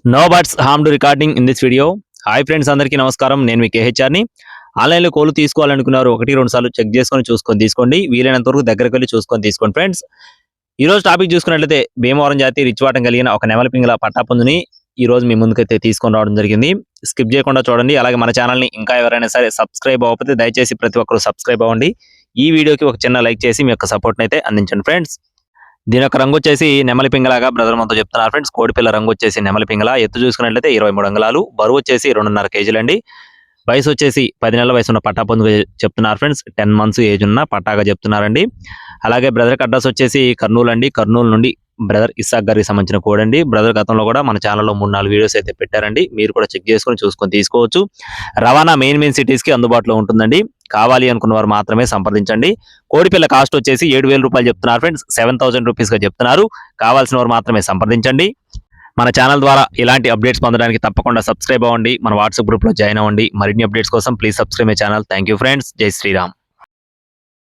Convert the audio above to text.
No buts harm to recording in this video. Hi friends, అందరికీ నమస్కారం. నేను మీ కేహెచ్ఆర్ని. ఆన్లైన్లో కోళ్ళు తీసుకోవాలనుకున్నారు, 1-2 సార్లు చెక్ చేసుకొని చూసుకొని తీసుకోండి. వీలైనంత వరకు దగ్గరికి వెళ్ళి చూసుకొని తీసుకోండి ఫ్రెండ్స్. ఈ రోజు టాపిక్ చూసుకున్నట్లయితే భీమవరం జాతి రిచ్వాటం కలిగిన ఒక నెమలి పింగళ పట్టాపుందుని ఈ రోజు మీ ముందుకైతే తీసుకొని రావడం జరిగింది. స్కిప్ చేయకుండా చూడండి. అలాగే మన ఛానల్ని ఇంకా ఎవరైనా సరే సబ్స్క్రైబ్ అవ్వకపోతే దయచేసి ప్రతి ఒక్కరు సబ్స్క్రైబ్ అవ్వండి. ఈ వీడియోకి ఒక చిన్న లైక్ చేసి మీ యొక్క సపోర్ట్ని అయితే అందించండి ఫ్రెండ్స్. దీని యొక్క రంగు వచ్చేసి నెమలి పింగళాగా బ్రదర్ మనతో చెప్తున్నారు ఫ్రెండ్స్. కోడిపిల్ల రంగు వచ్చేసి నెమలి పింగళ. ఎత్తు చూసుకున్నట్లయితే 23 అంగుళాలు, బరువు వచ్చేసి 2.5 కేజీలండి. వయసు వచ్చేసి 10 నెలల వయసు ఉన్న పట్టా పొందుగా చెప్తున్నారు ఫ్రెండ్స్. 10 మంత్స్ ఏజ్ ఉన్న పట్టాగా చెప్తున్నారండి. అలాగే బ్రదర్ అడ్రస్ వచ్చేసి కర్నూలు అండి. కర్నూలు నుండి బ్రదర్ ఇస్సాక్ గారికి సంబంధించిన కోడ్ అండి. బ్రదర్ గతంలో కూడా మన ఛానల్లో 3-4 వీడియోస్ అయితే పెట్టారండి. మీరు కూడా చెక్ చేసుకొని చూసుకొని తీసుకోవచ్చు. రవాణా మెయిన్ సిటీస్ కి అందుబాటులో ఉంటుందండి. కావాలి అనుకున్న వారు మాత్రమే సంప్రదించండి. కోడిపిల్ల కాస్ట్ వచ్చేసి 7,000 రూపాయలు చెప్తున్నారు ఫ్రెండ్స్. 7,000 రూపీస్ గా చెప్తున్నారు. కావాల్సిన వారు మాత్రమే సంప్రదించండి. మన ఛానల్ ద్వారా ఇలాంటి అప్డేట్స్ పొందడానికి తప్పకుండా సబ్స్క్రైబ్ అవ్వండి. మన వాట్సాప్ గ్రూప్ లో జాయిన్ అవ్వండి. మరిన్ని అప్డేట్స్ కోసం please subscribe my channel. Thank you friends. జై శ్రీరామ్.